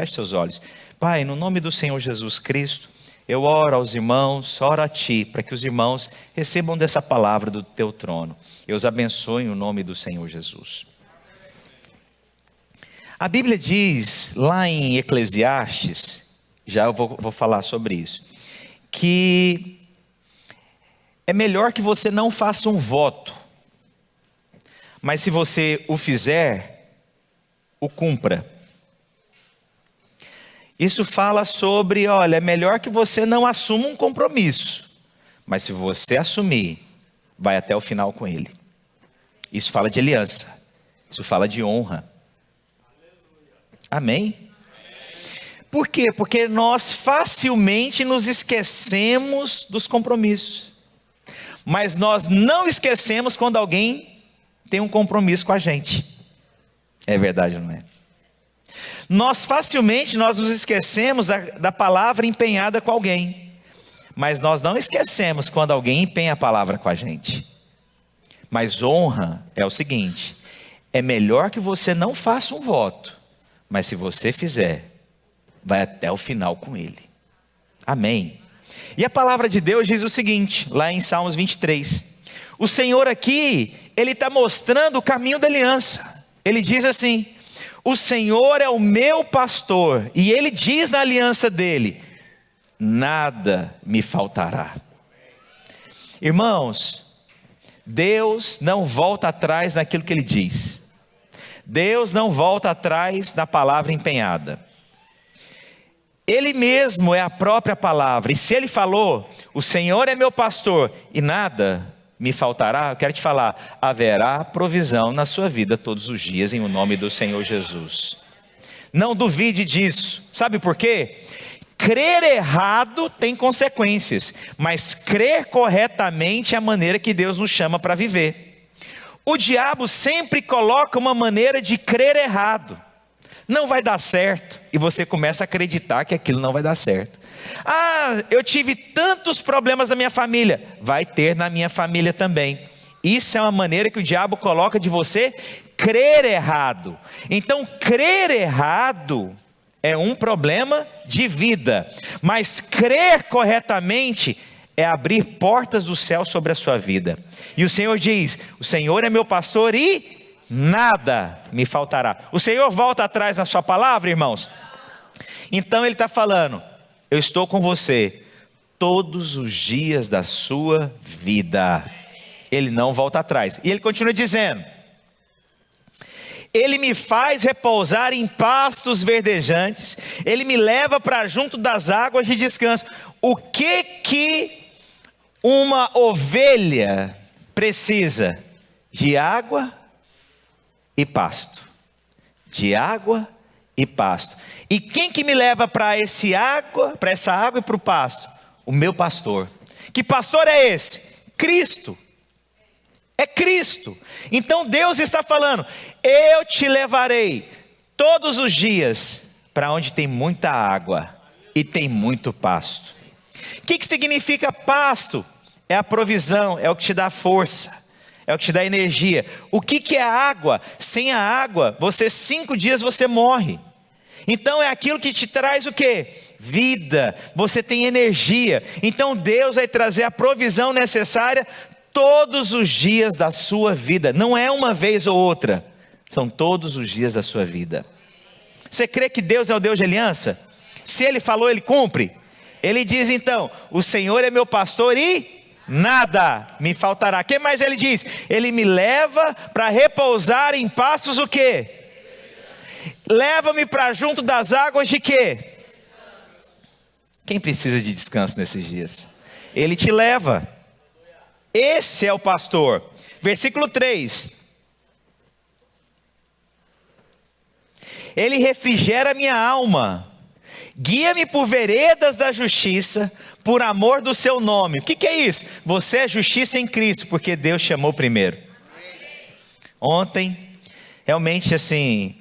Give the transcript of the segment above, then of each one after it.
Feche seus olhos. Pai, no nome do Senhor Jesus Cristo, eu oro aos irmãos, oro a Ti, para que os irmãos recebam dessa palavra do Teu trono. Eu os abençoe no nome do Senhor Jesus. A Bíblia diz, lá em Eclesiastes, já eu vou falar sobre isso, que é melhor que você não faça um voto, mas se você o fizer, o cumpra. Isso fala sobre, olha, é melhor que você não assuma um compromisso, mas se você assumir, vai até o final com ele. Isso fala de aliança, isso fala de honra. Amém? Por quê? Porque nós facilmente nos esquecemos dos compromissos, mas nós não esquecemos quando alguém tem um compromisso com a gente. É verdade, não é? Nós nos esquecemos da palavra empenhada com alguém, mas nós não esquecemos quando alguém empenha a palavra com a gente. Mas honra é o seguinte: é melhor que você não faça um voto, mas se você fizer, vai até o final com ele. Amém? E a palavra de Deus diz o seguinte, lá em Salmos 23. O Senhor aqui, Ele está mostrando o caminho da aliança. Ele diz assim: o Senhor é o meu pastor, e Ele diz na aliança dele: nada me faltará. Irmãos, Deus não volta atrás naquilo que Ele diz. Deus não volta atrás da palavra empenhada. Ele mesmo é a própria palavra, e se Ele falou, o Senhor é meu pastor, e nada me faltará, eu quero te falar, haverá provisão na sua vida todos os dias, em o nome do Senhor Jesus. Não duvide disso, sabe por quê? Crer errado tem consequências, mas crer corretamente é a maneira que Deus nos chama para viver. O diabo sempre coloca uma maneira de crer errado. Não vai dar certo, e você começa a acreditar que aquilo não vai dar certo. Ah, eu tive tantos problemas na minha família. Vai ter na minha família também. Isso é uma maneira que o diabo coloca de você crer errado. Então, crer errado é um problema de vida, mas crer corretamente é abrir portas do céu sobre a sua vida. E o Senhor diz: o Senhor é meu pastor e nada me faltará. O Senhor volta atrás na sua palavra, irmãos? Então Ele está falando: eu estou com você todos os dias da sua vida. Ele não volta atrás. E Ele continua dizendo: Ele me faz repousar em pastos verdejantes, Ele me leva para junto das águas de descanso. O que uma ovelha precisa? De água e pasto. De água e pasto. E quem que me leva para essa água e para o pasto? O meu pastor. Que pastor é esse? Cristo. É Cristo. Então Deus está falando: eu te levarei todos os dias para onde tem muita água e tem muito pasto. O que significa pasto? É a provisão, é o que te dá força, é o que te dá energia. O que é a água? Sem a água, 5 dias você morre. Então é aquilo que te traz o quê? Vida, você tem energia. Então Deus vai trazer a provisão necessária todos os dias da sua vida. Não é uma vez ou outra, são todos os dias da sua vida. Você crê que Deus é o Deus de aliança? Se Ele falou, Ele cumpre. Ele diz então: o Senhor é meu pastor e nada me faltará. O que mais Ele diz? Ele me leva para repousar em pastos o quê? Leva-me para junto das águas de quê? Quem precisa de descanso nesses dias? Ele te leva. Esse é o pastor. Versículo 3. Ele refrigera minha alma, guia-me por veredas da justiça, por amor do seu nome. O que é isso? Você é justiça em Cristo, porque Deus chamou primeiro. Ontem, realmente assim,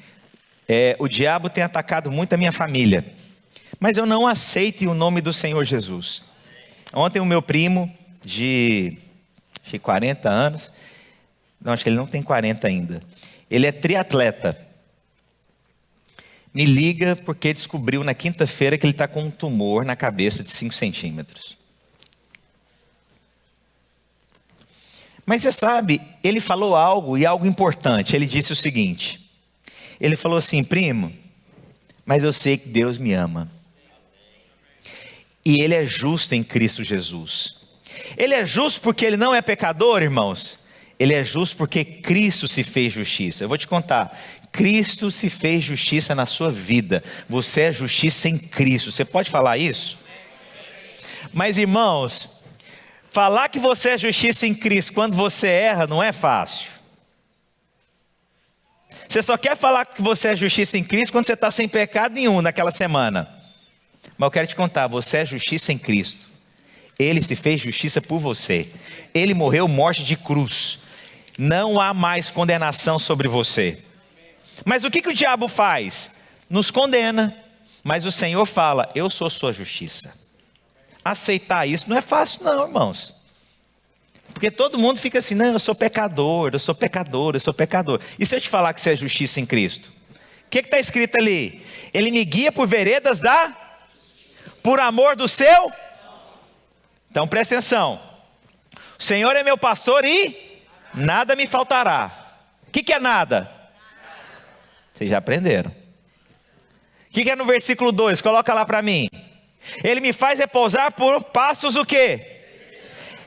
o diabo tem atacado muito a minha família, mas eu não aceito o nome do Senhor Jesus. Ontem o meu primo de 40 anos, não, acho que ele não tem 40 ainda, ele é triatleta. me liga porque descobriu na quinta-feira que ele está com um tumor na cabeça de 5 centímetros. Mas você sabe, ele falou algo e algo importante. Ele disse o seguinte, ele falou assim: primo, mas eu sei que Deus me ama. E Ele é justo em Cristo Jesus. Ele é justo porque Ele não é pecador, irmãos. Ele é justo porque Cristo se fez justiça. Eu vou te contar, Cristo se fez justiça na sua vida. Você é justiça em Cristo. Você pode falar isso? Mas irmãos, falar que você é justiça em Cristo quando você erra não é fácil. Você só quer falar que você é justiça em Cristo quando você está sem pecado nenhum naquela semana. Mas eu quero te contar, você é justiça em Cristo. Ele se fez justiça por você. Ele morreu morte de cruz. Não há mais condenação sobre você. Mas o que o diabo faz? Nos condena. Mas o Senhor fala: eu sou sua justiça. Aceitar isso não é fácil não, irmãos. Porque todo mundo fica assim: não, eu sou pecador, eu sou pecador, eu sou pecador. E se eu te falar que você é justiça em Cristo? O que está escrito ali? Ele me guia por veredas por amor do seu? Então presta atenção. O Senhor é meu pastor e nada me faltará. O que é nada? Vocês já aprenderam. O que é no versículo 2? Coloca lá para mim. Ele me faz repousar por pastos o quê?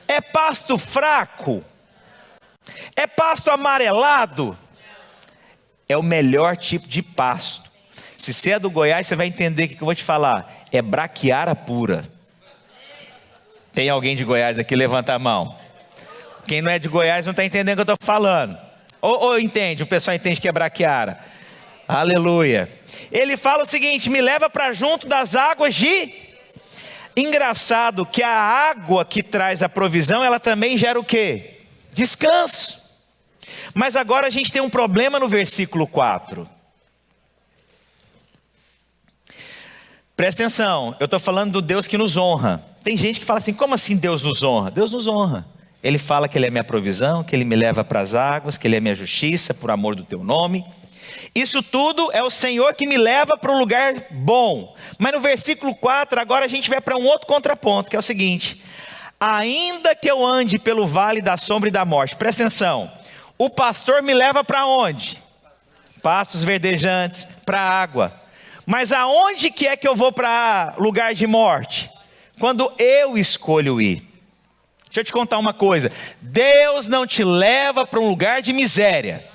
É pasto fraco? É pasto amarelado? É o melhor tipo de pasto. Se você é do Goiás, você vai entender o que eu vou te falar. É braquiara pura. Tem alguém de Goiás aqui? Levanta a mão. Quem não é de Goiás não está entendendo o que eu estou falando. Ou entende, o pessoal entende que é braquiara. Aleluia. Ele fala o seguinte: me leva para junto das águas de... Engraçado que a água que traz a provisão, ela também gera o quê? Descanso. Mas agora a gente tem um problema no versículo 4. Presta atenção, eu estou falando do Deus que nos honra. Tem gente que fala assim: como assim Deus nos honra? Deus nos honra. Ele fala que Ele é minha provisão, que Ele me leva para as águas, que Ele é minha justiça, por amor do teu nome. Isso tudo é o Senhor que me leva para um lugar bom. Mas no versículo 4, agora a gente vai para um outro contraponto, que é o seguinte: ainda que eu ande pelo vale da sombra e da morte, presta atenção, o pastor me leva para onde? Pastos verdejantes, para a água. Mas aonde que é que eu vou para lugar de morte? Quando eu escolho ir. Deixa eu te contar uma coisa: Deus não te leva para um lugar de miséria.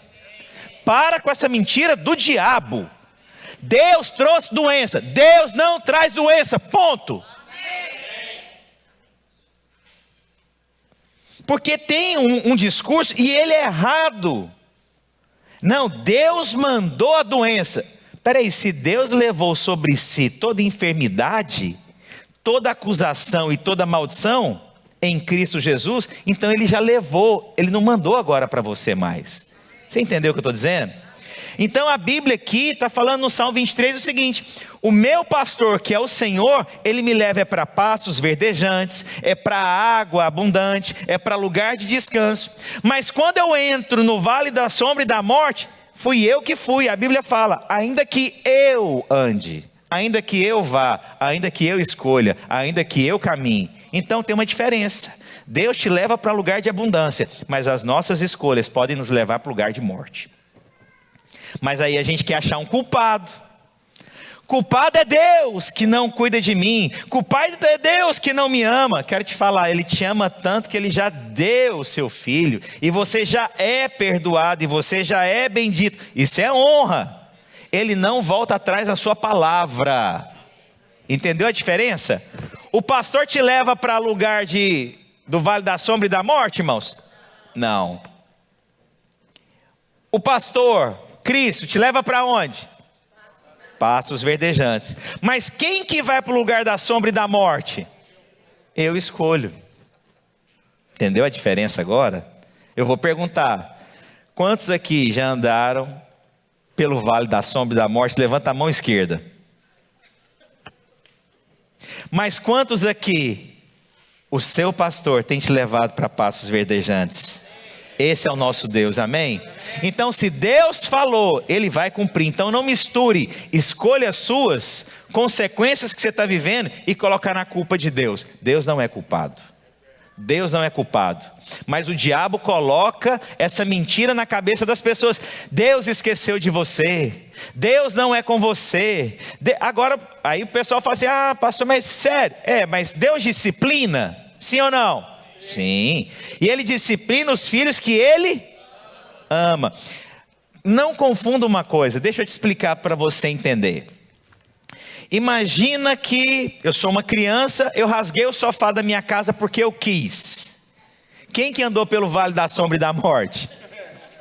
Para com essa mentira do diabo. Deus trouxe doença, Deus não traz doença, ponto. Porque tem um discurso e ele é errado. Não, Deus mandou a doença. Peraí, se Deus levou sobre si toda enfermidade, toda acusação e toda maldição em Cristo Jesus, então Ele já levou, Ele não mandou agora para você mais. Você entendeu o que eu estou dizendo? Então a Bíblia aqui está falando no Salmo 23 o seguinte: o meu pastor, que é o Senhor, Ele me leva para pastos verdejantes, é para água abundante, é para lugar de descanso. Mas quando eu entro no vale da sombra e da morte, fui eu que fui. A Bíblia fala: ainda que eu ande, ainda que eu vá, ainda que eu escolha, ainda que eu caminhe. Então tem uma diferença. Deus te leva para lugar de abundância, mas as nossas escolhas podem nos levar para lugar de morte. Mas aí a gente quer achar um culpado. Culpado é Deus que não cuida de mim. Culpado é Deus que não me ama. Quero te falar, Ele te ama tanto que Ele já deu o seu filho. E você já é perdoado, e você já é bendito. Isso é honra. Ele não volta atrás da sua palavra. Entendeu a diferença? O pastor te leva para lugar do vale da sombra e da morte, irmãos? Não. O pastor, Cristo, te leva para onde? Pastos verdejantes. Mas quem que vai para o lugar da sombra e da morte? Eu escolho. Entendeu a diferença agora? Eu vou perguntar: quantos aqui já andaram pelo vale da sombra e da morte? Levanta a mão esquerda. Mas quantos aqui o seu pastor tem te levado para pastos verdejantes? Esse é o nosso Deus, amém? Então, se Deus falou, Ele vai cumprir. Então, não misture escolhas suas, consequências que você está vivendo e colocar na culpa de Deus. Deus não é culpado. Deus não é culpado. Mas o diabo coloca essa mentira na cabeça das pessoas. Deus esqueceu de você. Deus não é com você. Agora, aí o pessoal fala assim, pastor, mas sério? Mas Deus disciplina? Sim ou não? Sim. E Ele disciplina os filhos que Ele ama. Não confunda uma coisa, deixa eu te explicar para você entender. Imagina que eu sou uma criança, eu rasguei o sofá da minha casa porque eu quis. Quem que andou pelo vale da sombra e da morte?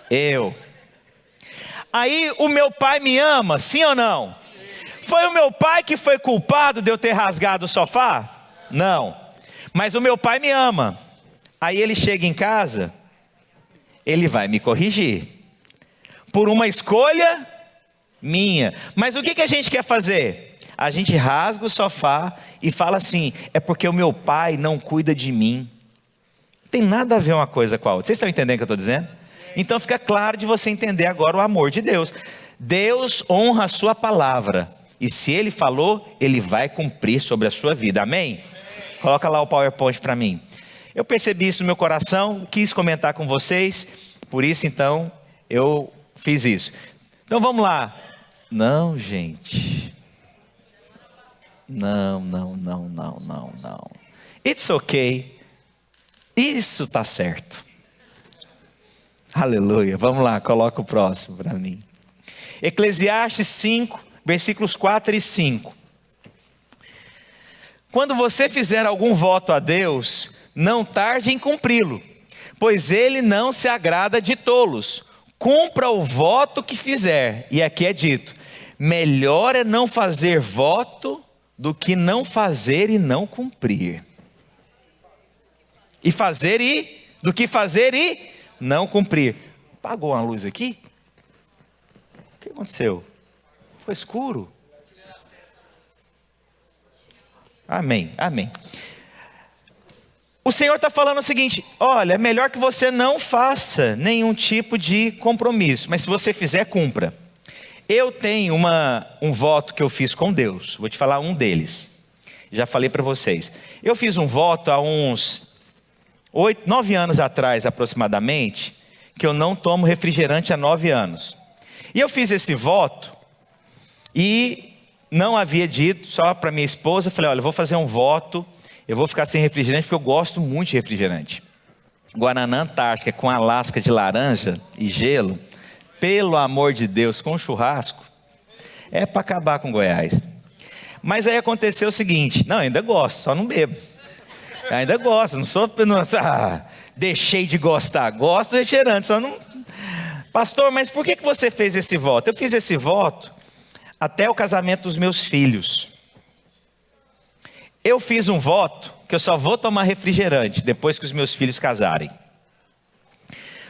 Eu. Aí o meu pai me ama, sim ou não? Foi o meu pai que foi culpado de eu ter rasgado o sofá? Não. Mas o meu pai me ama. Aí ele chega em casa, ele vai me corrigir. Por uma escolha minha. Mas o que a gente quer fazer? A gente rasga o sofá e fala assim, é porque o meu pai não cuida de mim. Não tem nada a ver uma coisa com a outra. Vocês estão entendendo o que eu estou dizendo? Então fica claro de você entender agora o amor de Deus. Deus honra a sua palavra. E se Ele falou, Ele vai cumprir sobre a sua vida. Amém? Coloca lá o PowerPoint para mim. Eu percebi isso no meu coração, quis comentar com vocês. Por isso então, eu fiz isso. Então vamos lá. Não, gente. Não. It's okay. Isso está certo. Aleluia. Vamos lá, coloca o próximo para mim. Eclesiastes 5, versículos 4 e 5. Quando você fizer algum voto a Deus, não tarde em cumpri-lo, pois Ele não se agrada de tolos. Cumpra o voto que fizer. E aqui é dito, melhor é não fazer voto do que não fazer e não cumprir. Do que fazer e não cumprir. Apagou uma luz aqui? O que aconteceu? Foi escuro? Amém. O Senhor está falando o seguinte, olha, é melhor que você não faça nenhum tipo de compromisso, mas se você fizer, cumpra. Eu tenho um voto que eu fiz com Deus, vou te falar um deles, já falei para vocês. Eu fiz um voto há uns 9 anos atrás aproximadamente, que eu não tomo refrigerante há 9 anos. E eu fiz esse voto e não havia dito, só para minha esposa, falei, olha, eu vou fazer um voto, eu vou ficar sem refrigerante porque eu gosto muito de refrigerante. Guaraná Antártica com a lasca de laranja e gelo, pelo amor de Deus, com churrasco, é para acabar com Goiás. Mas aí aconteceu o seguinte, não, ainda gosto, só não bebo. Ainda gosto, deixei de gostar, gosto de refrigerante, só não... Pastor, mas por que você fez esse voto? Eu fiz esse voto até o casamento dos meus filhos. Eu fiz um voto que eu só vou tomar refrigerante depois que os meus filhos casarem.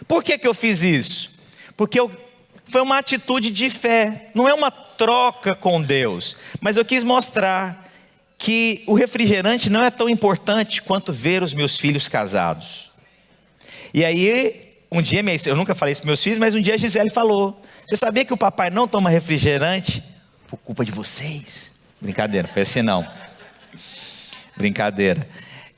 Por que eu fiz isso? Porque foi uma atitude de fé, não é uma troca com Deus, mas eu quis mostrar que o refrigerante não é tão importante quanto ver os meus filhos casados. E aí, um dia, eu nunca falei isso para meus filhos, mas um dia a Gisele falou, você sabia que o papai não toma refrigerante por culpa de vocês? Brincadeira, foi assim não. Brincadeira.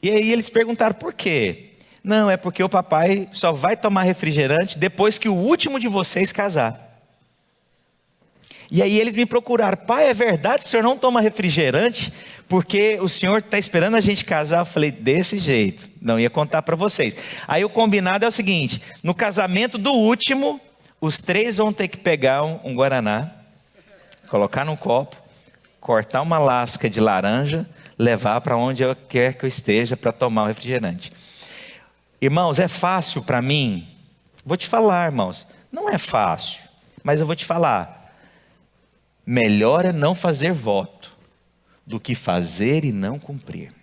E aí eles perguntaram por quê? Não, é porque o papai só vai tomar refrigerante depois que o último de vocês casar. E aí eles me procuraram, pai, é verdade que o senhor não toma refrigerante porque o senhor está esperando a gente casar? Eu falei, desse jeito, não ia contar para vocês. Aí o combinado é o seguinte, no casamento do último, os 3 vão ter que pegar um guaraná, colocar num copo, cortar uma lasca de laranja, levar para onde eu quer que eu esteja para tomar o refrigerante. Irmãos, é fácil para mim? Vou te falar, irmãos, não é fácil, mas eu vou te falar. Melhor é não fazer voto do que fazer e não cumprir.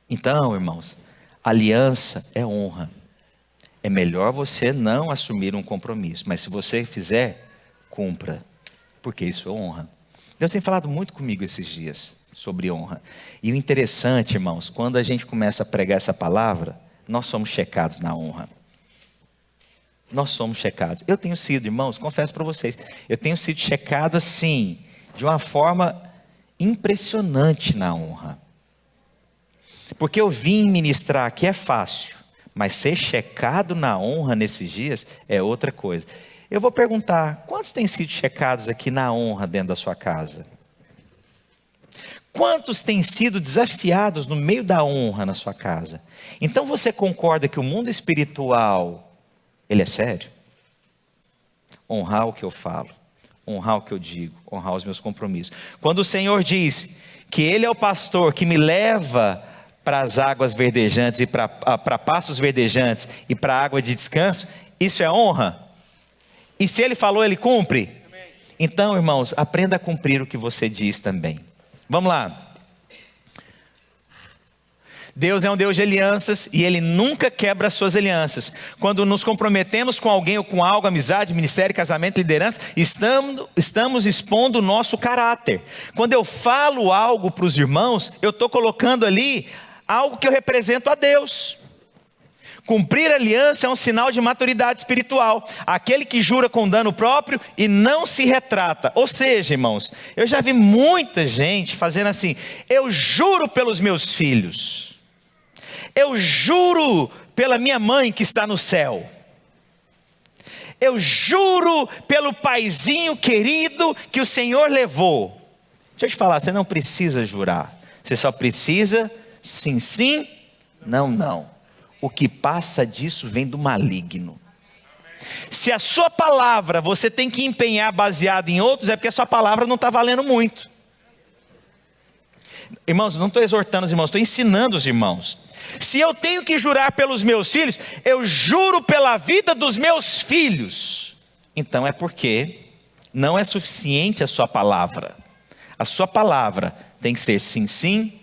Então, irmãos, aliança é honra. É melhor você não assumir um compromisso, mas se você fizer, cumpra, porque isso é honra. Deus tem falado muito comigo esses dias sobre honra. E o interessante, irmãos, quando a gente começa a pregar essa palavra, nós somos checados na honra. Nós somos checados. Eu tenho sido, irmãos, confesso para vocês, eu tenho sido checado assim, de uma forma impressionante na honra. Porque eu vim ministrar aqui é fácil, mas ser checado na honra nesses dias é outra coisa. Eu vou perguntar, quantos têm sido checados aqui na honra dentro da sua casa? Quantos têm sido desafiados no meio da honra na sua casa? Então você concorda que o mundo espiritual, ele é sério? Honrar o que eu falo, honrar o que eu digo, honrar os meus compromissos. Quando o Senhor diz que Ele é o pastor que me leva para as águas verdejantes e para pastos verdejantes e para a água de descanso, isso é honra? E se Ele falou, Ele cumpre? Então, irmãos, aprenda a cumprir o que você diz também. Vamos lá. Deus é um Deus de alianças e Ele nunca quebra as suas alianças. Quando nos comprometemos com alguém ou com algo, amizade, ministério, casamento, liderança, estamos expondo o nosso caráter. Quando eu falo algo para os irmãos, eu estou colocando ali algo que eu represento a Deus. Cumprir a aliança é um sinal de maturidade espiritual. Aquele que jura com dano próprio e não se retrata. Ou seja, irmãos, eu já vi muita gente fazendo assim: eu juro pelos meus filhos. Eu juro pela minha mãe que está no céu. Eu juro pelo paizinho querido que o Senhor levou. Deixa eu te falar, você não precisa jurar. Você só precisa sim, sim, não, não. O que passa disso vem do maligno. Se a sua palavra você tem que empenhar baseado em outros, é porque a sua palavra não está valendo muito. Irmãos, não estou exortando os irmãos, estou ensinando os irmãos. Se eu tenho que jurar pelos meus filhos, eu juro pela vida dos meus filhos. Então é porque não é suficiente a sua palavra. A sua palavra tem que ser sim, sim,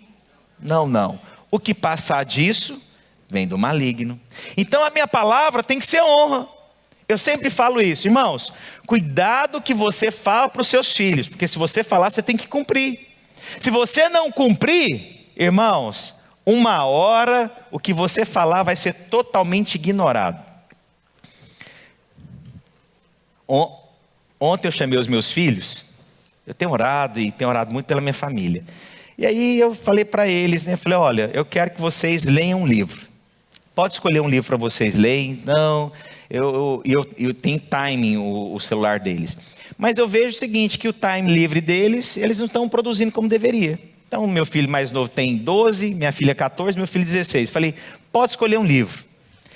não, não. O que passar disso vem do maligno. Então a minha palavra tem que ser honra. Eu sempre falo isso, irmãos. Cuidado que você fala para os seus filhos, porque se você falar, você tem que cumprir. Se você não cumprir, irmãos, uma hora o que você falar vai ser totalmente ignorado. Ontem eu chamei os meus filhos. Eu tenho orado e tenho orado muito pela minha família. E aí eu falei para eles, né? Falei, olha, eu quero que vocês leiam um livro. Pode escolher um livro para vocês lerem. Não, eu tenho timing o celular deles. Mas eu vejo o seguinte, que o time livre deles, eles não estão produzindo como deveria. Então, meu filho mais novo tem 12, minha filha 14, meu filho 16. Falei, pode escolher um livro.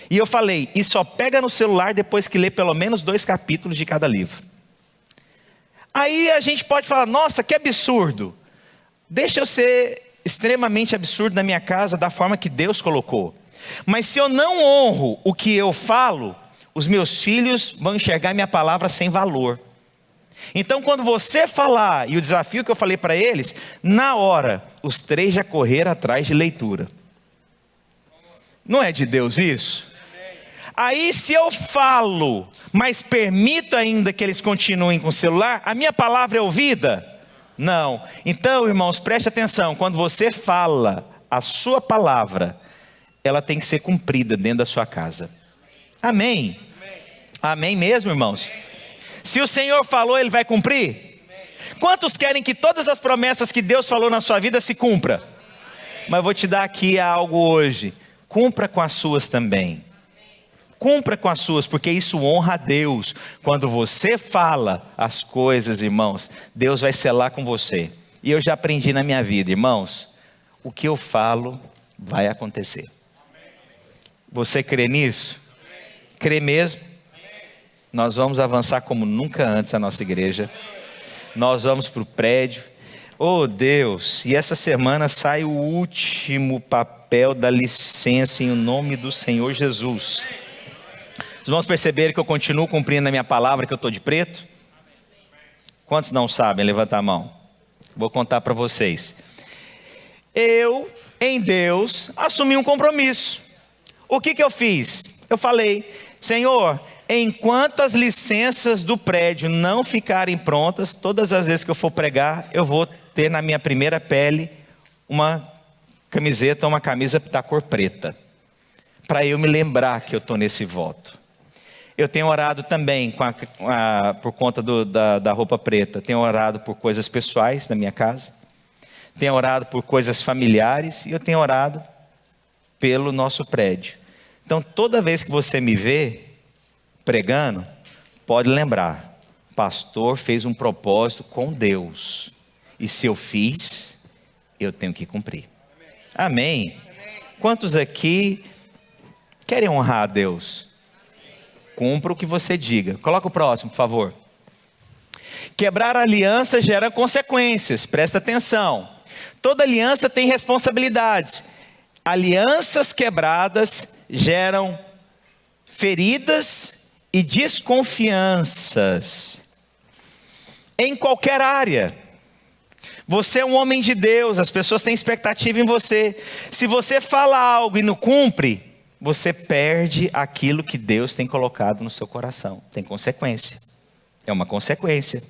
E eu falei, e só pega no celular depois que lê pelo menos 2 capítulos de cada livro. Aí a gente pode falar, nossa, que absurdo. Deixa eu ser extremamente absurdo na minha casa da forma que Deus colocou. Mas se eu não honro o que eu falo, os meus filhos vão enxergar minha palavra sem valor. Então quando você falar, e o desafio que eu falei para eles, na hora, os 3 já correram atrás de leitura. Não é de Deus isso? Aí se eu falo, mas permito ainda que eles continuem com o celular, a minha palavra é ouvida? Não. Então, irmãos, preste atenção, quando você fala a sua palavra, ela tem que ser cumprida dentro da sua casa. Amém? Amém mesmo, irmãos? Se o Senhor falou, Ele vai cumprir? Quantos querem que todas as promessas que Deus falou na sua vida se cumpra? Mas eu vou te dar aqui algo hoje. Cumpra com as suas também. Cumpra com as suas, porque isso honra a Deus. Quando você fala as coisas, irmãos, Deus vai selar com você. E eu já aprendi na minha vida, irmãos, o que eu falo vai acontecer. Você crê nisso? Crê mesmo? Nós vamos avançar como nunca antes a nossa igreja. Nós vamos para o prédio. Oh Deus, e essa semana sai o último papel da licença em nome do Senhor Jesus. Os irmãos perceberam que eu continuo cumprindo a minha palavra, que eu estou de preto? Quantos não sabem? Levanta a mão. Vou contar para vocês. Eu, em Deus, assumi um compromisso. O que eu fiz? Eu falei, Senhor, enquanto as licenças do prédio não ficarem prontas, todas as vezes que eu for pregar, eu vou ter na minha primeira pele uma camiseta, uma camisa da cor preta. Para eu me lembrar que eu estou nesse voto. Eu tenho orado também por conta da roupa preta. Tenho orado por coisas pessoais na minha casa. Tenho orado por coisas familiares. E eu tenho orado pelo nosso prédio. Então, toda vez que você me vê pregando, pode lembrar. Pastor fez um propósito com Deus. E se eu fiz, eu tenho que cumprir. Amém. Quantos aqui querem honrar a Deus? Cumpra o que você diga. Coloca o próximo, por favor. Quebrar aliança gera consequências. Presta atenção. Toda aliança tem responsabilidades. Alianças quebradas geram feridas e desconfianças. Em qualquer área. Você é um homem de Deus, as pessoas têm expectativa em você. Se você fala algo e não cumpre, você perde aquilo que Deus tem colocado no seu coração. Tem consequência. É uma consequência.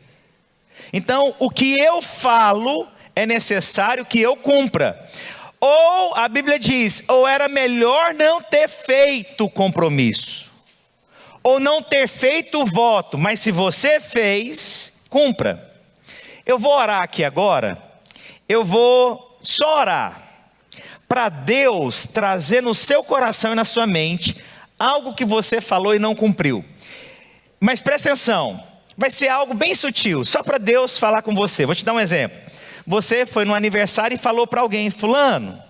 Então, o que eu falo é necessário que eu cumpra. Ou, a Bíblia diz, ou era melhor não ter feito o compromisso. Ou não ter feito o voto. Mas se você fez, cumpra. Eu vou orar aqui agora. Eu vou só orar. Para Deus trazer no seu coração e na sua mente algo que você falou e não cumpriu. Mas presta atenção, vai ser algo bem sutil, só para Deus falar com você. Vou te dar um exemplo. Você foi no aniversário e falou para alguém: fulano,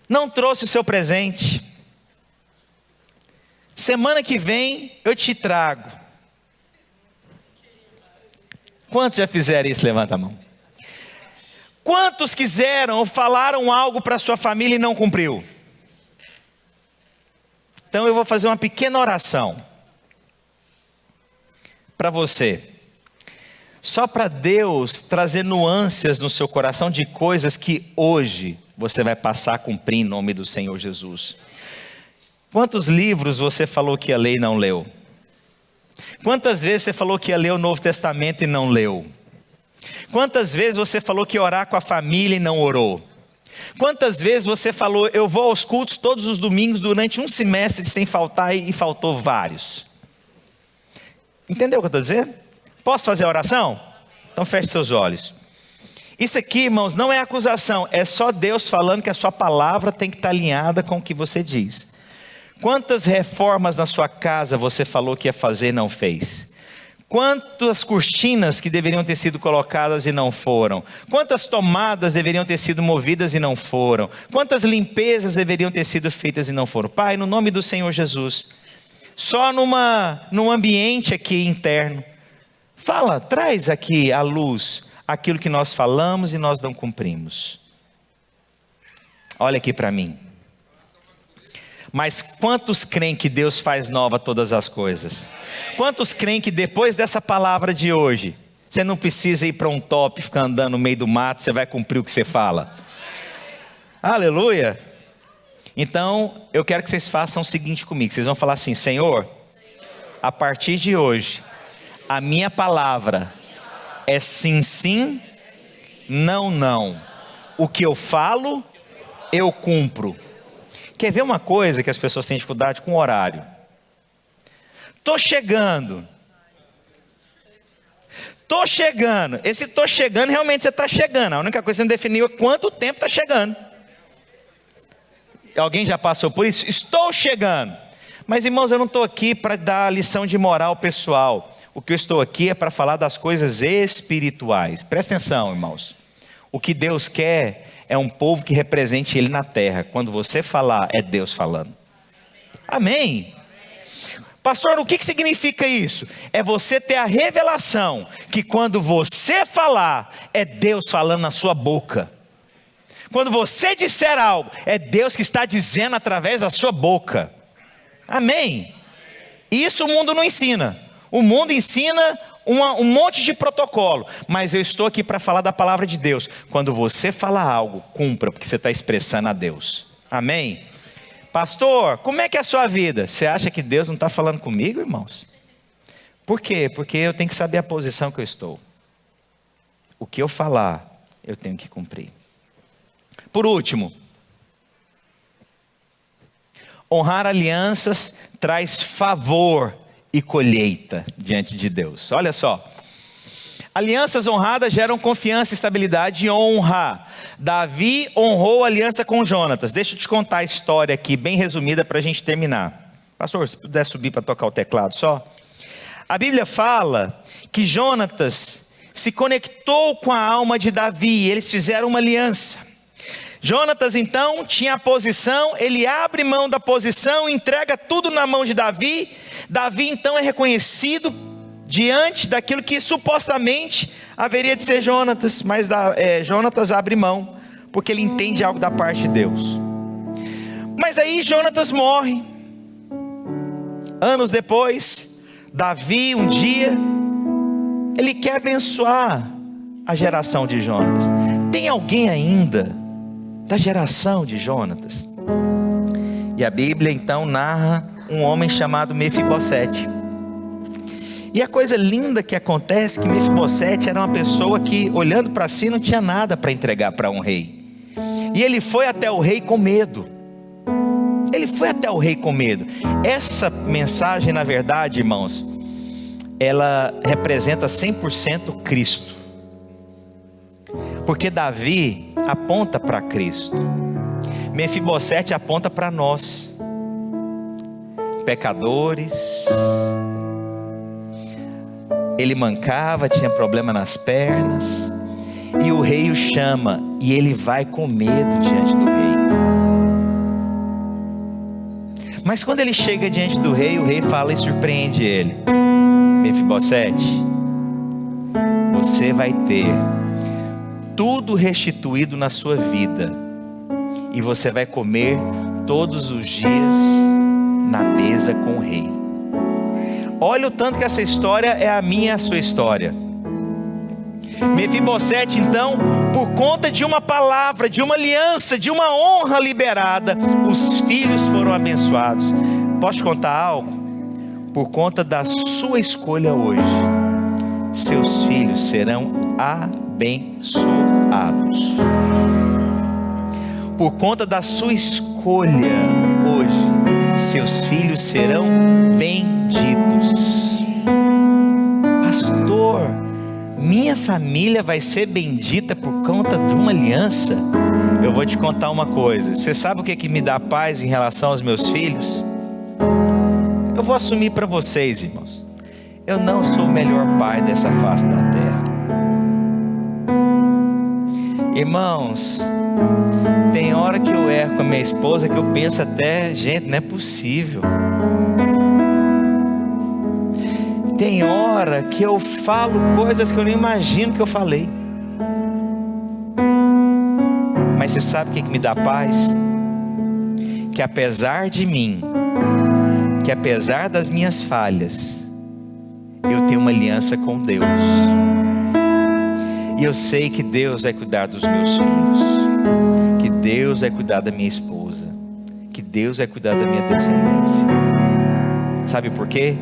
não trouxe o seu presente. Semana que vem eu te trago. Quantos já fizeram isso? Levanta a mão. Quantos quiseram ou falaram algo para sua família e não cumpriu? Então eu vou fazer uma pequena oração para você. Só para Deus trazer nuances no seu coração de coisas que hoje você vai passar a cumprir em nome do Senhor Jesus. Quantos livros você falou que ia ler e não leu? Quantas vezes você falou que ia ler o Novo Testamento e não leu? Quantas vezes você falou que ia orar com a família e não orou? Quantas vezes você falou: eu vou aos cultos todos os domingos durante um semestre sem faltar, e faltou vários? Entendeu o que eu estou dizendo? Posso fazer a oração? Então feche seus olhos. Isso aqui, irmãos, não é acusação. É só Deus falando que a sua palavra tem que estar alinhada com o que você diz. Quantas reformas na sua casa você falou que ia fazer e não fez? Quantas cortinas que deveriam ter sido colocadas e não foram? Quantas tomadas deveriam ter sido movidas e não foram? Quantas limpezas deveriam ter sido feitas e não foram? Pai, no nome do Senhor Jesus, só num ambiente aqui interno, fala, traz aqui à luz aquilo que nós falamos e nós não cumprimos. Olha aqui para mim. Mas quantos creem que Deus faz nova todas as coisas? Quantos creem que depois dessa palavra de hoje, você não precisa ir para um top, ficar andando no meio do mato, você vai cumprir o que você fala? Aleluia! Então, eu quero que vocês façam o seguinte comigo. Vocês vão falar assim: Senhor, a partir de hoje, a minha palavra é sim, sim, não, não. O que eu falo, eu cumpro. Quer ver uma coisa que as pessoas têm dificuldade com o horário? Tô chegando. Esse tô chegando, realmente você está chegando. A única coisa que você não definiu é quanto tempo está chegando. Alguém já passou por isso? Estou chegando. Mas, irmãos, eu não estou aqui para dar lição de moral pessoal. O que eu estou aqui é para falar das coisas espirituais. Presta atenção, irmãos. O que Deus quer é um povo que represente Ele na terra. Quando você falar, é Deus falando. Amém? Pastor, o que significa isso? É você ter a revelação que quando você falar, é Deus falando na sua boca. Quando você disser algo, é Deus que está dizendo através da sua boca. Amém? Isso o mundo não ensina. O mundo ensina um monte de protocolo, mas eu estou aqui para falar da palavra de Deus. Quando você falar algo, cumpra, porque você está expressando a Deus. Amém? Pastor, como é que é a sua vida? Você acha que Deus não está falando comigo, irmãos? Por quê? Porque eu tenho que saber a posição que eu estou. O que eu falar, eu tenho que cumprir. Por último, honrar alianças traz favor e colheita diante de Deus. Olha só. Alianças honradas geram confiança, estabilidade e honra. Davi honrou a aliança com Jonatas. Deixa eu te contar a história aqui, bem resumida, para a gente terminar. Pastor, se puder subir para tocar o teclado só. A Bíblia fala que Jonatas se conectou com a alma de Davi, eles fizeram uma aliança. Jonatas então tinha a posição, ele abre mão da posição, entrega tudo na mão de Davi. Davi então é reconhecido diante daquilo que supostamente haveria de ser Jonatas, mas Jonatas abre mão, porque ele entende algo da parte de Deus. Mas aí Jonatas morre. Anos depois, Davi um dia, ele quer abençoar a geração de Jonatas. Tem alguém ainda da geração de Jonatas? E a Bíblia então narra um homem chamado Mefibosete. E a coisa linda que acontece é que Mefibosete era uma pessoa que, olhando para si, não tinha nada para entregar para um rei. E ele foi até o rei com medo. Ele foi até o rei com medo. Essa mensagem, na verdade, irmãos, ela representa 100% Cristo. Porque Davi aponta para Cristo. Mefibosete aponta para nós, pecadores. Ele mancava, tinha problema nas pernas, e o rei o chama, e ele vai com medo diante do rei. Mas quando ele chega diante do rei, o rei fala e surpreende ele: Mefibosete, você vai ter tudo restituído na sua vida, e você vai comer todos os dias na mesa com o rei. Olha o tanto que essa história é a minha e a sua história. Mefibosete então, por conta de uma palavra, de uma aliança, de uma honra liberada, os filhos foram abençoados. Posso te contar algo? Por conta da sua escolha hoje, seus filhos serão abençoados. Por conta da sua escolha hoje, seus filhos serão benditos. Pastor, minha família vai ser bendita por conta de uma aliança? Eu vou te contar uma coisa. Você sabe o que me dá paz em relação aos meus filhos? Eu vou assumir para vocês, irmãos. Eu não sou o melhor pai dessa face da terra. Irmãos, tem hora que eu erro com a minha esposa que eu penso até, gente, não é possível. Tem hora que eu falo coisas que eu não imagino que eu falei. Mas você sabe o que me dá paz? Que apesar de mim, que apesar das minhas falhas, eu tenho uma aliança com Deus. E eu sei que Deus vai cuidar dos meus filhos, que Deus vai cuidar da minha esposa, que Deus vai cuidar da minha descendência. Sabe por quê?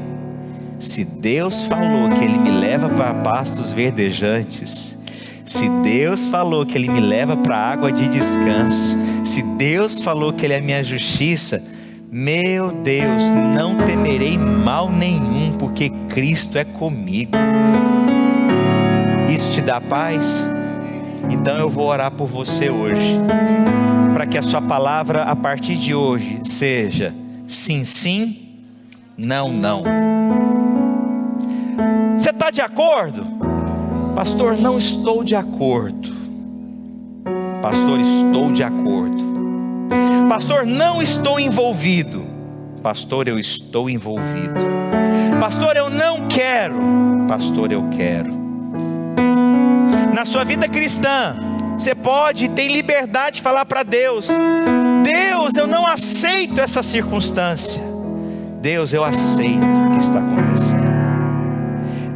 Se Deus falou que Ele me leva para pastos verdejantes, se Deus falou que Ele me leva para água de descanso, se Deus falou que Ele é a minha justiça, meu Deus, não temerei mal nenhum, porque Cristo é comigo. Isso te dá paz? Então eu vou orar por você hoje, para que a sua palavra a partir de hoje seja sim, sim, não, não. Você está de acordo? Pastor, não estou de acordo. Pastor, estou de acordo. Pastor, não estou envolvido. Pastor, eu estou envolvido. Pastor, eu não quero. Pastor, eu quero. Na sua vida cristã, você pode e tem liberdade de falar para Deus: Deus, eu não aceito essa circunstância. Deus, eu aceito o que está acontecendo.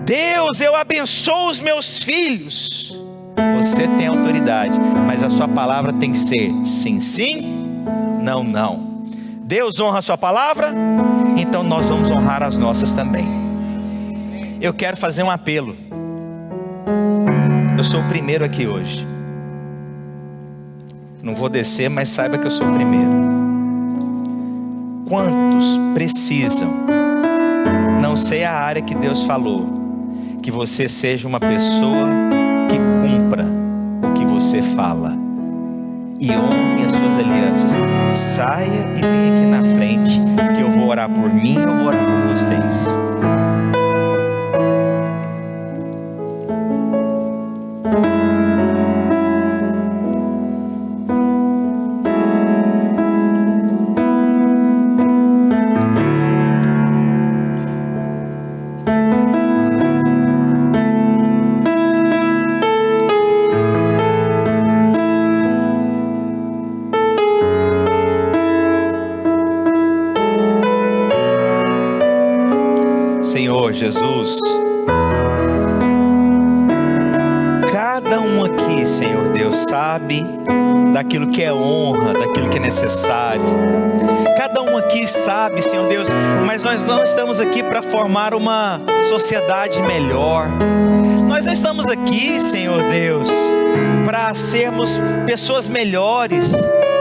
Deus, eu abençoo os meus filhos. Você tem autoridade, mas a sua palavra tem que ser sim, sim, não, não. Deus honra a sua palavra, então nós vamos honrar as nossas também. Eu quero fazer um apelo. Eu sou o primeiro aqui hoje. Não vou descer, mas saiba que eu sou o primeiro. quantos precisam, não sei a área que Deus falou, que você seja uma pessoa que cumpra o que você fala e honre as suas alianças. Saia e venha aqui na frente, que eu vou orar por mim, eu vou orar por vocês. Senhor Jesus, cada um aqui, Senhor Deus, sabe daquilo que é honra, daquilo que é necessário. Cada um aqui sabe, Senhor Deus, mas nós não estamos aqui para formar uma sociedade melhor. Nós não estamos aqui, Senhor Deus, para sermos pessoas melhores,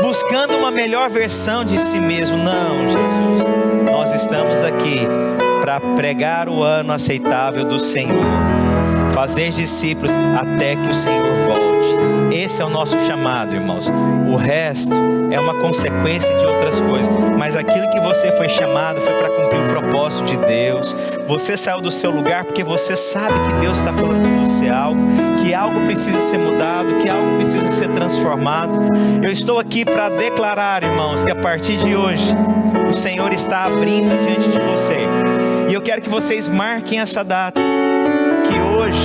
buscando uma melhor versão de si mesmo. Não, Jesus, nós estamos aqui para pregar o ano aceitável do Senhor, fazer discípulos até que o Senhor volte. Esse é o nosso chamado, irmãos. O resto é uma consequência de outras coisas, mas aquilo que você foi chamado foi para cumprir o propósito de Deus. Você saiu do seu lugar porque você sabe que Deus está falando com você algo, que algo precisa ser mudado, que algo precisa ser transformado. Eu estou aqui para declarar, irmãos, que a partir de hoje o Senhor está abrindo diante de você. E eu quero que vocês marquem essa data, que hoje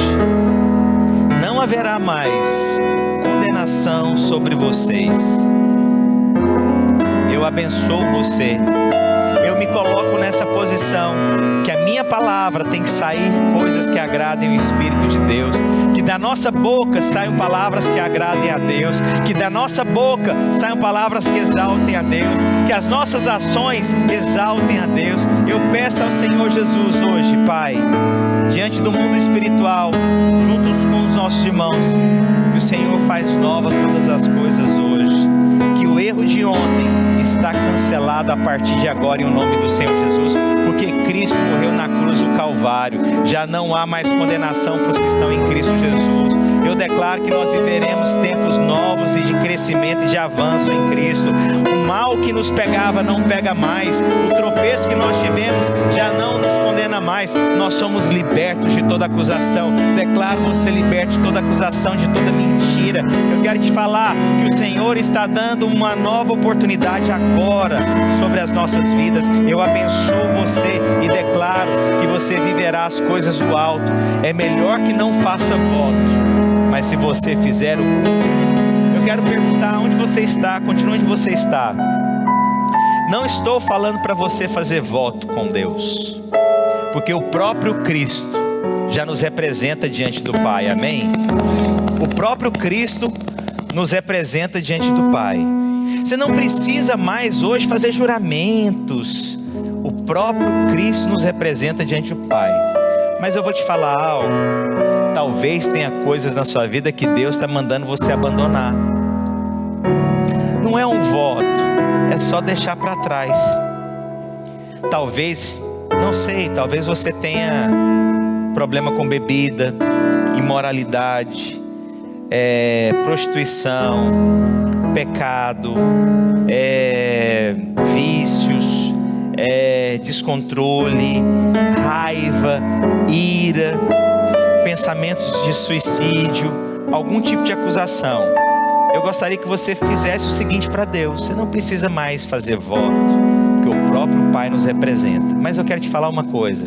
não haverá mais condenação sobre vocês. Eu abençoo você. Eu me coloco nessa posição, que a minha palavra tem que sair coisas que agradem o Espírito de Deus, que da nossa boca saiam palavras que agradem a Deus, que da nossa boca saiam palavras que exaltem a Deus, que as nossas ações exaltem a Deus. Eu peço ao Senhor Jesus hoje, Pai, diante do mundo espiritual, juntos com os nossos irmãos, que o Senhor faz nova todas as coisas hoje, que o erro de ontem está cancelado a partir de agora em o nome do Senhor Jesus, porque Cristo morreu na cruz do Calvário. Já não há mais condenação para os que estão em Cristo Jesus. Eu declaro que nós viveremos tempos novos e de crescimento e de avanço em Cristo. O mal que nos pegava não pega mais, o tropeço que nós tivemos já não nos condena mais. Nós somos libertos de toda acusação. Declaro você liberto de toda acusação, de toda mentira. Eu quero te falar que o Senhor está dando uma nova oportunidade agora sobre as nossas vidas. Eu abençoo você e declaro que você viverá as coisas do alto. É melhor que não faça voto, mas se você fizer eu quero perguntar onde você está. Continue onde você está. Não estou falando para você fazer voto com Deus, porque o próprio Cristo já nos representa diante do Pai, amém? O próprio Cristo nos representa diante do Pai. Você não precisa mais hoje fazer juramentos. O próprio Cristo nos representa diante do Pai. Mas eu vou te falar algo. Talvez tenha coisas na sua vida que Deus está mandando você abandonar. Não é um voto, é só deixar para trás. Talvez, não sei, talvez você tenha problema com bebida, imoralidade, prostituição, pecado, vícios, descontrole, raiva, ira, pensamentos de suicídio, algum tipo de acusação. Eu gostaria que você fizesse o seguinte para Deus: você não precisa mais fazer voto, porque o próprio Pai nos representa. Mas eu quero te falar uma coisa: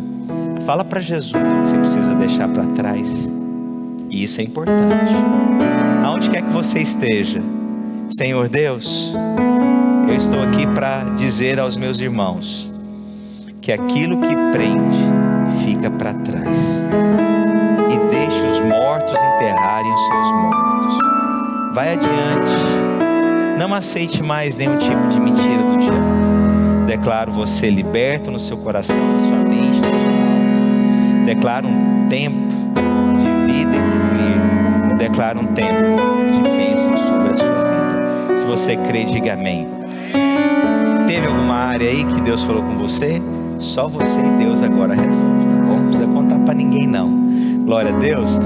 fala para Jesus o que você precisa deixar para trás. E isso é importante. Aonde quer que você esteja, Senhor Deus, eu estou aqui para dizer aos meus irmãos que aquilo que prende fica para trás, e deixe os mortos enterrarem os seus mortos. Vai adiante, não aceite mais nenhum tipo de mentira do diabo. Declaro você liberto no seu coração, na sua mente, na sua alma. Declaro um tempo de vida e fluir. Declaro um tempo de bênção sobre a sua vida. Se você crê, diga amém. Teve alguma área aí que Deus falou com você, só você e Deus agora resolve, tá bom? Não precisa contar para ninguém não. Glória a Deus.